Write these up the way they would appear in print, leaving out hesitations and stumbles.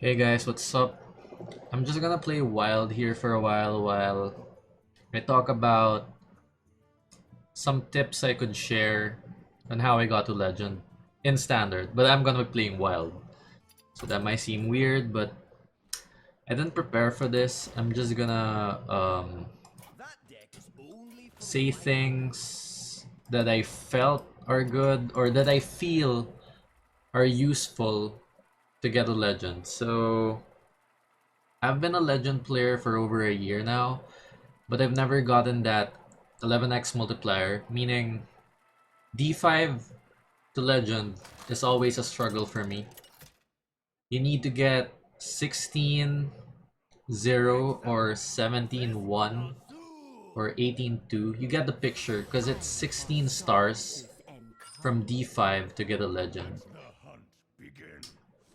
Hey guys, what's up? I'm just gonna play Wild here for a while I talk about some tips I could share on how I got to Legend in Standard, but I'm gonna be playing Wild. So that might seem weird, but I didn't prepare for this. I'm just gonna say things that I felt are good or that I feel are useful to get a Legend. So I've been a Legend player for over a year now, but I've never gotten that 11x multiplier, meaning D5 to Legend is always a struggle for me. You need to get 16 0 or 17 1 or 18 2. You get the picture because it's 16 stars from D5 to get a Legend.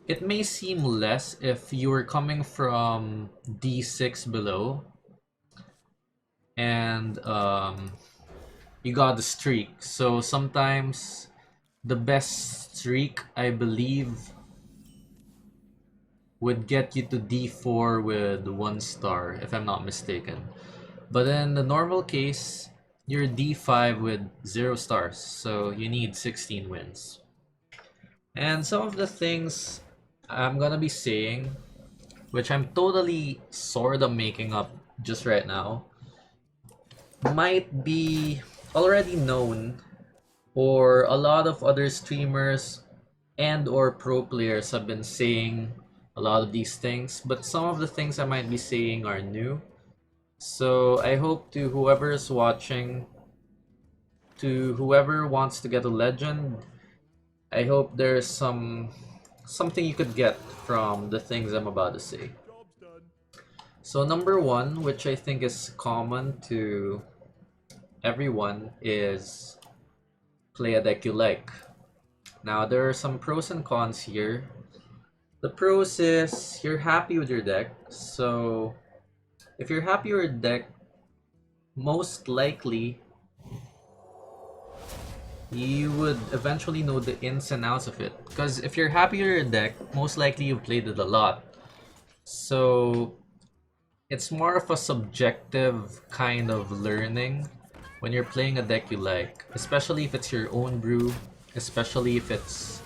It may seem less if you were coming from D6 below and you got the streak. So sometimes the best streak, I believe, would get you to D4 with 1 star, if I'm not mistaken. But in the normal case, you're D5 with 0 stars, so you need 16 wins. And some of the things I'm gonna be saying, which I'm totally sort of making up just right now, might be already known, or a lot of other streamers and or pro players have been saying a lot of these things, but some of the things I might be saying are new. So I hope to whoever is watching, to whoever wants to get a Legend, I hope there's something you could get from the things I'm about to say. So number one, which I think is common to everyone, is play a deck you like. Now there are some pros and cons here. The pros is you're happy with your deck. So if you're happy with your deck, most likely you would eventually know the ins and outs of it. Because if you're happy with your deck, most likely you played it a lot. So it's more of a subjective kind of learning when you're playing a deck you like, especially if it's your own brew, especially if it's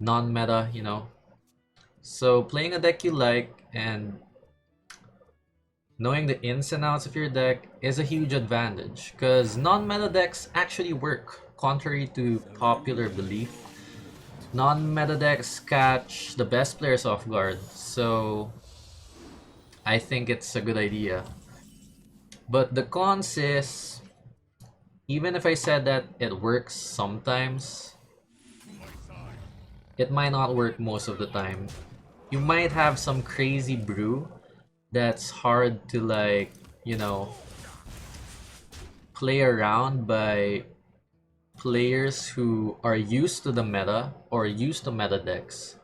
non-meta, you know. So playing a deck you like and knowing the ins and outs of your deck is a huge advantage, because non-meta decks actually work, contrary to popular belief. Non-meta decks catch the best players off guard, so I think it's a good idea. But the cons is, even if I said that it works sometimes, it might not work most of the time. You might have some crazy brew that's hard to, like, you know, play around by players who are used to the meta or used to meta decks.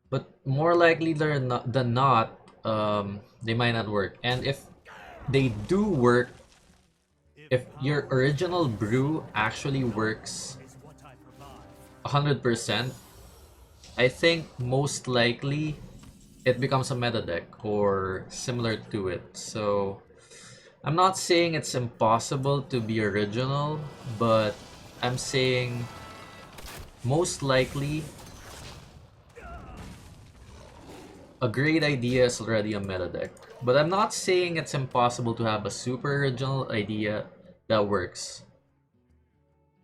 But more likely than not, they might not work. And if they do work, if your original brew actually works 100%, I think most likely it becomes a meta deck or similar to it. So I'm not saying it's impossible to be original, but I'm saying most likely a great idea is already a meta deck. But I'm not saying it's impossible to have a super original idea that works.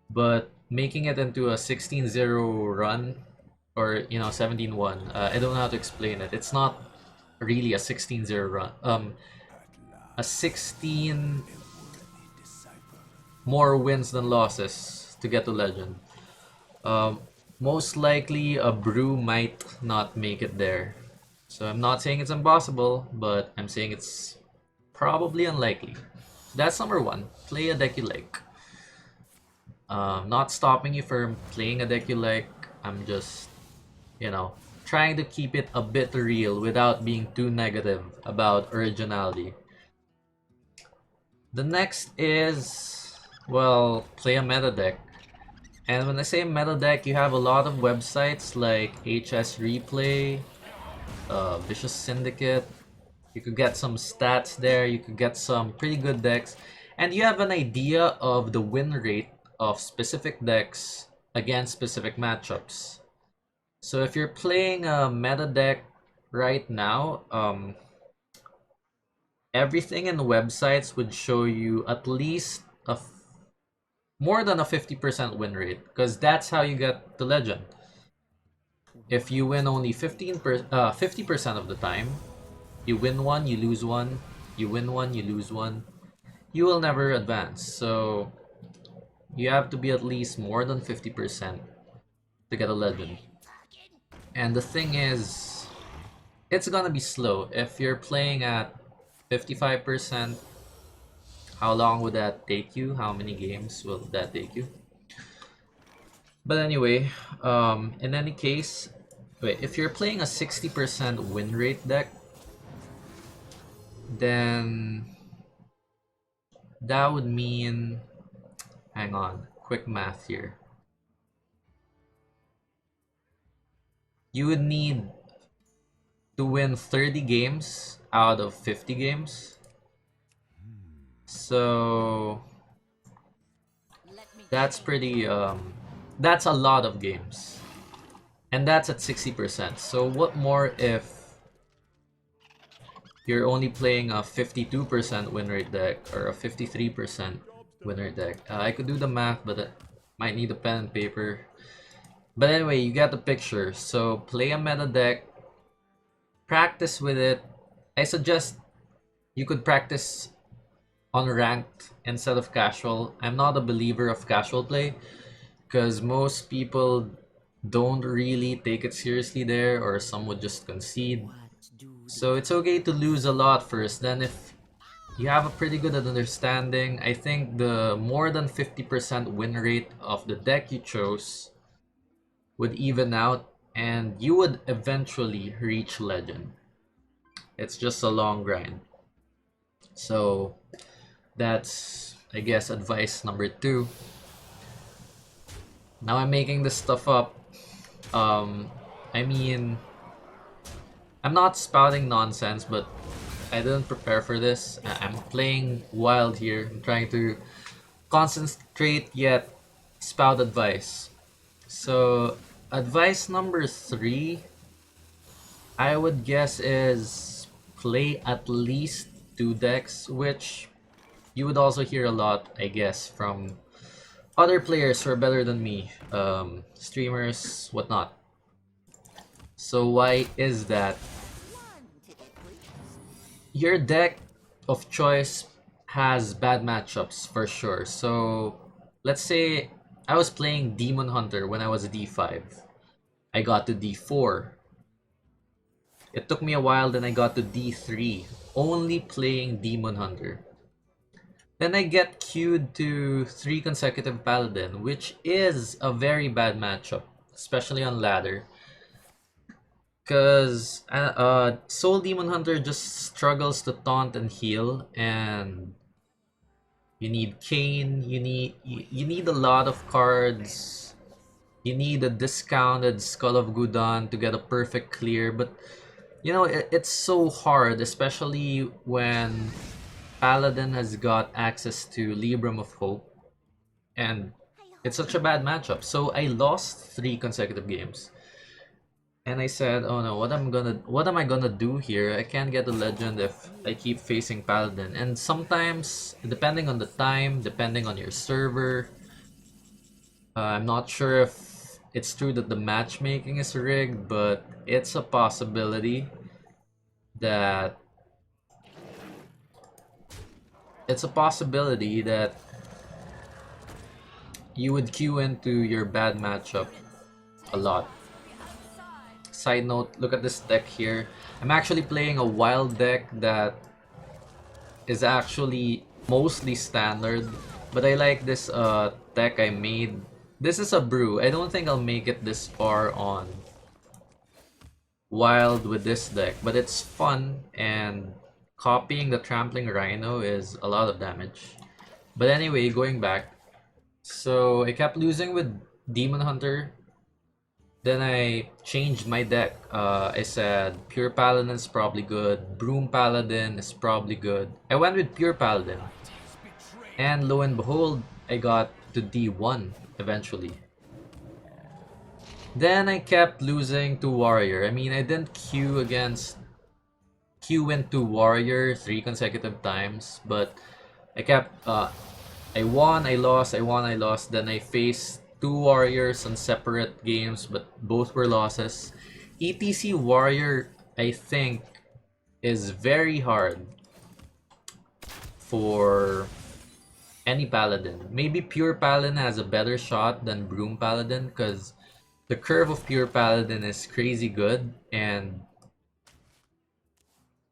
But making it into a 16-0 run, or 17-1, I don't know how to explain it. It's not really a 16-0 run. A 16 more wins than losses to get to Legend. Um, Most likely a brew might not make it there. So I'm not saying it's impossible, but I'm saying it's probably unlikely. That's number one. Play a deck you like. Not stopping you from playing a deck you like. I'm just, trying to keep it a bit real without being too negative about originality. The next is, well, play a meta deck. And when I say meta deck, you have a lot of websites like HS Replay, Vicious Syndicate. You could get some stats there, you could get some pretty good decks, and you have an idea of the win rate of specific decks against specific matchups. So if you're playing a meta deck right now, everything in the websites would show you at least more than a 50% win rate, because that's how you get the legend. If you win only 50% of the time, you win one, you lose one, you win one, you lose one, you will never advance. So you have to be at least more than 50% to get a legend. And the thing is, it's gonna be slow. If you're playing at 55%, how long would that take you? How many games will that take you? But anyway, in any case, wait, if you're playing a 60% win rate deck, then that would mean, hang on, quick math here. You would need to win 30 games out of 50 games. So that's pretty, that's a lot of games. And that's at 60%. So what more if you're only playing a 52% win rate deck or a 53% win rate deck? I could do the math, but I might need a pen and paper. But anyway, you get the picture. So play a meta deck, practice with it. I suggest you could practice on ranked instead of casual. I'm not a believer of casual play because most people don't really take it seriously there, or some would just concede. So it's okay to lose a lot first. Then if you have a pretty good understanding, I think the more than 50% win rate of the deck you chose would even out and you would eventually reach legend. It's just a long grind. So that's, I guess, advice number 2. Now I'm making this stuff up. I mean, I'm not spouting nonsense, but I didn't prepare for this. I'm playing wild here. I'm trying to concentrate yet spout advice. So, advice number 3, I would guess, is play at least 2 decks, which you would also hear a lot, I guess, from other players who are better than me, streamers, whatnot. So why is that? Your deck of choice has bad matchups for sure. So let's say I was playing Demon Hunter when I was a D5. I got to D4. It took me a while, then I got to D3, only playing Demon Hunter. Then I get queued to 3 consecutive Paladin, which is a very bad matchup, especially on ladder. Because Soul Demon Hunter just struggles to taunt and heal, and you need Kane, you need a lot of cards. You need a discounted Skull of Gudan to get a perfect clear, but you know, it's so hard, especially when Paladin has got access to Libram of Hope, and it's such a bad matchup. So I lost 3 consecutive games. And I said, oh no, what am I gonna do here? I can't get a legend if I keep facing Paladin. And sometimes, depending on the time, depending on your server, I'm not sure if it's true that the matchmaking is rigged, but it's a possibility that you would queue into your bad matchup a lot. Side note, look at this deck here. I'm actually playing a wild deck that is actually mostly standard, but I like this deck I made. This is a brew. I don't think I'll make it this far on wild with this deck, but it's fun, and copying the Trampling Rhino is a lot of damage. But anyway, going back. So I kept losing with Demon Hunter. Then I changed my deck. I said Pure Paladin is probably good. Broom Paladin is probably good. I went with Pure Paladin. And lo and behold, I got to D1 eventually. Then I kept losing to Warrior. I mean, I didn't queue into Warrior 3 consecutive times, but I kept I won, I lost, I won, I lost. Then I faced two Warriors on separate games, but both were losses. ETC Warrior, I think, is very hard for any Paladin. Maybe Pure Paladin has a better shot than Broom Paladin because the curve of Pure Paladin is crazy good, and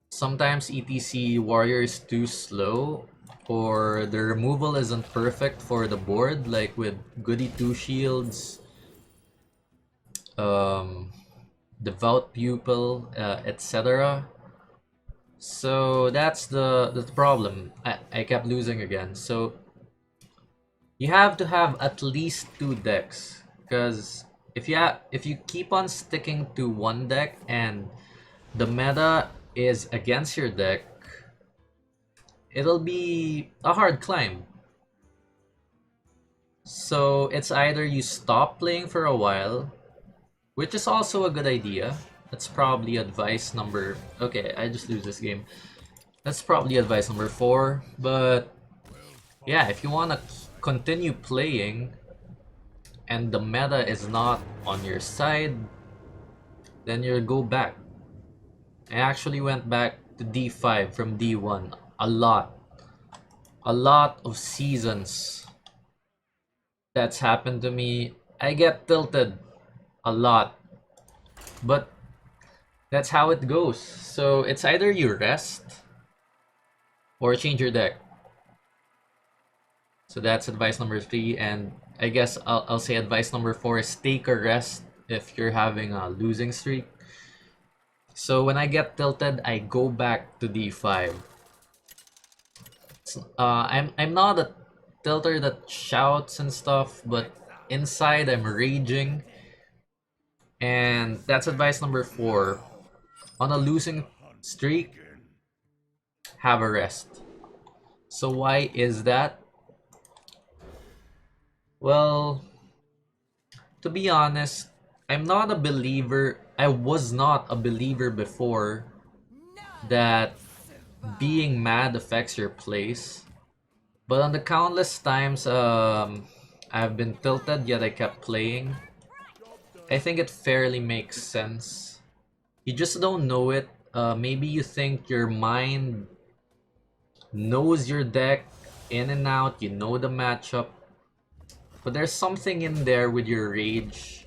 sometimes ETC Warrior is too slow, or the removal isn't perfect for the board, like with Goody Two Shields, um, Devout Pupil, etc. So that's the problem. I kept losing again. So you have to have at least two decks, because if you keep on sticking to one deck and the meta is against your deck, it'll be a hard climb. So it's either you stop playing for a while, which is also a good idea. That's probably advice number... Okay, I just lose this game. That's probably advice number 4. But yeah, if you want to continue playing and the meta is not on your side, then you go back. I actually went back to D5 from D1 a lot. A lot of seasons that's happened to me. I get tilted a lot, but that's how it goes. So it's either you rest or change your deck. So that's advice number 3, and I guess I'll say advice number 4 is take a rest if you're having a losing streak. So when I get tilted, I go back to D5. I'm not a tilter that shouts and stuff, but inside I'm raging. And that's advice number 4. On a losing streak, have a rest. So why is that? Well, to be honest, I'm not a believer. I was not a believer before that being mad affects your plays. But on the countless times I've been tilted yet I kept playing, I think it fairly makes sense. You just don't know it. Maybe you think your mind knows your deck in and out, you know the matchup, but there's something in there with your rage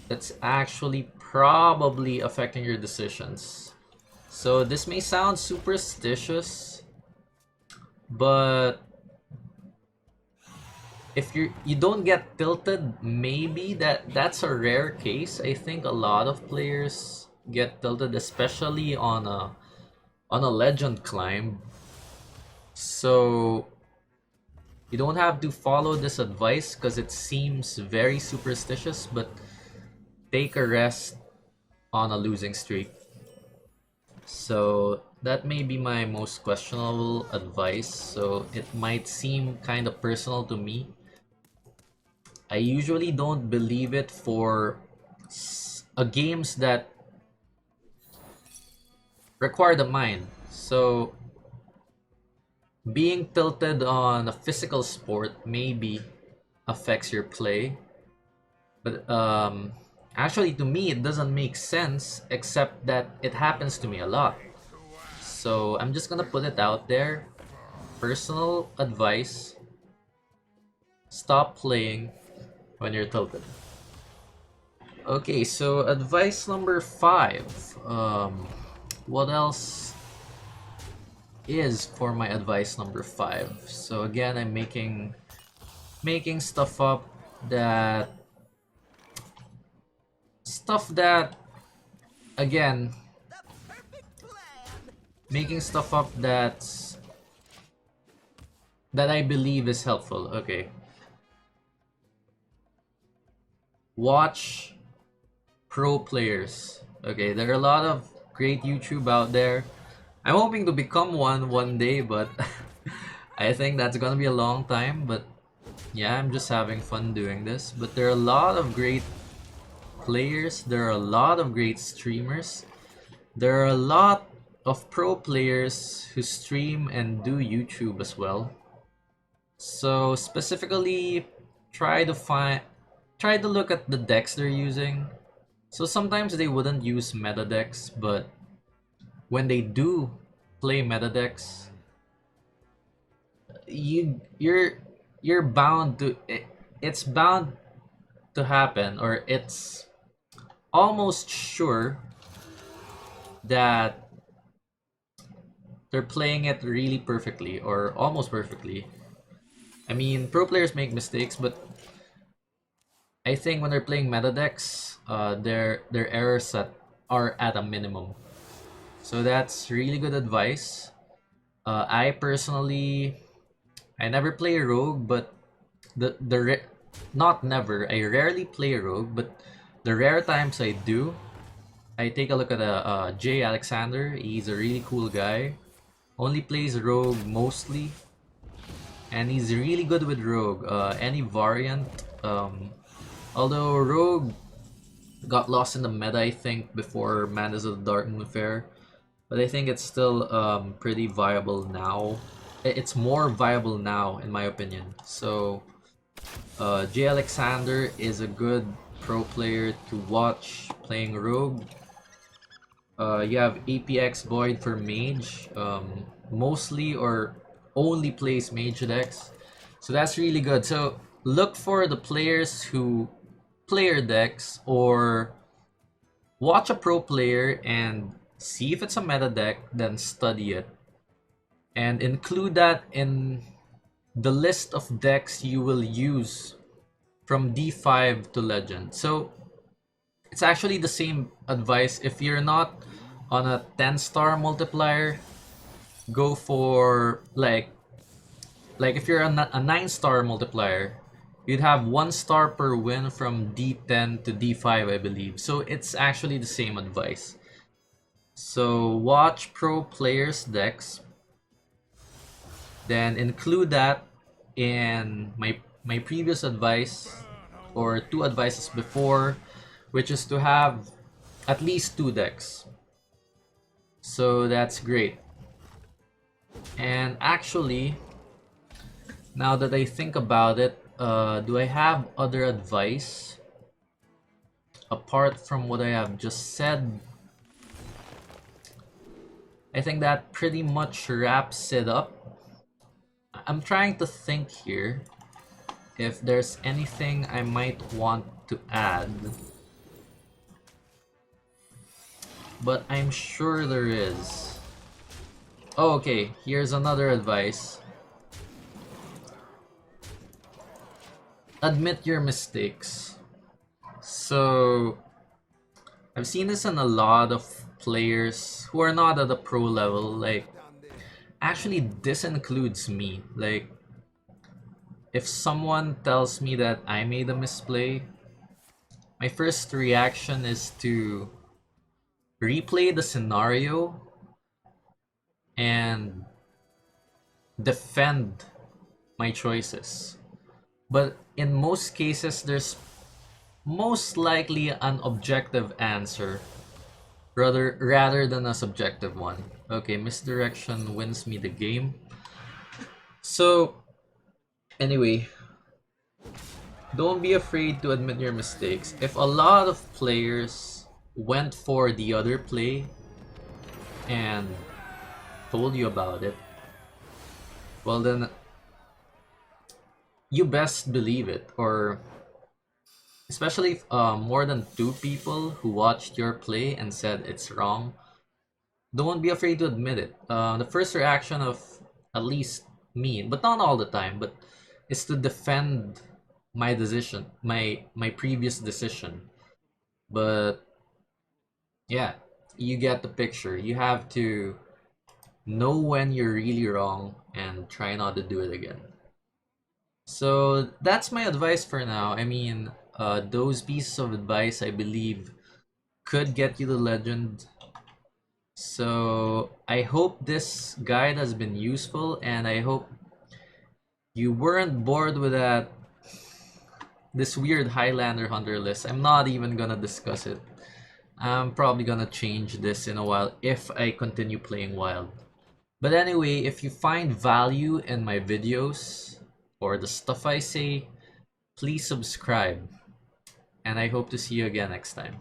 that's actually probably affecting your decisions. So this may sound superstitious, but if you don't get tilted, maybe that's a rare case. I think a lot of players get tilted, especially on a legend climb. So you don't have to follow this advice because it seems very superstitious, but take a rest on a losing streak. So that may be my most questionable advice. So it might seem kind of personal to me. I usually don't believe it for games that require the mind. So being tilted on a physical sport maybe affects your play, but actually to me it doesn't make sense, except that it happens to me a lot. So I'm just gonna put it out there. Personal advice: stop playing when you're tilted. Okay, so advice number 5. What else is for my advice number 5? So again, I'm making stuff up that again, making stuff up that I believe is helpful. Okay. watch pro players. Okay, there are a lot of great YouTube out there. I'm hoping to become one day, but I think that's gonna be a long time. But yeah, I'm just having fun doing this. But there are a lot of great players, there are a lot of great streamers, there are a lot of pro players who stream and do YouTube as well. So specifically, try to find, try to look at the decks they're using. So sometimes they wouldn't use meta decks, but when they do play meta decks, you're bound to it's bound to happen, or it's almost sure that they're playing it really perfectly or almost perfectly. I mean, pro players make mistakes, but I think when they're playing meta decks, their errors are at a minimum. So that's really good advice. I personally, I never play rogue, but not never. I rarely play rogue, but the rare times I do, I take a look at Jay Alexander. He's a really cool guy. Only plays rogue mostly, and he's really good with rogue. Any variant. Although rogue got lost in the meta, I think, before Madness of the Darkmoonfaire, but I think it's still pretty viable now. It's more viable now, in my opinion. So Jay Alexander is a good pro player to watch playing rogue. You have APX Void for mage, mostly or only plays mage decks, so that's really good. So look for the players who player decks, or watch a pro player and see if it's a meta deck, then study it and include that in the list of decks you will use from D5 to Legend. So it's actually the same advice. If you're not on a 10-star multiplier, go for like if you're a 9-star multiplier, you'd have 1 star per win from D10 to D5, I believe. So it's actually the same advice. So watch pro players decks, then include that in my previous advice, or 2 advices before, which is to have at least 2 decks. So that's great. And actually, now that I think about it, do I have other advice apart from what I have just said? I think that pretty much wraps it up. I'm trying to think here if there's anything I might want to add, but I'm sure there is. Oh, okay, here's another advice. Admit your mistakes. So I've seen this in a lot of players who are not at the pro level. Like, actually, this includes me. Like, if someone tells me that I made a misplay, my first reaction is to replay the scenario and defend my choices. But in most cases, there's most likely an objective answer rather than a subjective one. Okay, misdirection wins me the game. So anyway, don't be afraid to admit your mistakes. If a lot of players went for the other play and told you about it, well then you best believe it. Or especially if more than 2 people who watched your play and said it's wrong, don't be afraid to admit it. The first reaction of at least me, but not all the time, but is to defend my decision, my previous decision. But yeah, you get the picture. You have to know when you're really wrong and try not to do it again. So that's my advice for now. I mean, Those pieces of advice, I believe, could get you the legend. So I hope this guide has been useful, and I hope you weren't bored with this weird Highlander Hunter list. I'm not even gonna discuss it. I'm probably gonna change this in a while if I continue playing Wild. But anyway, if you find value in my videos or the stuff I say, please subscribe. And I hope to see you again next time.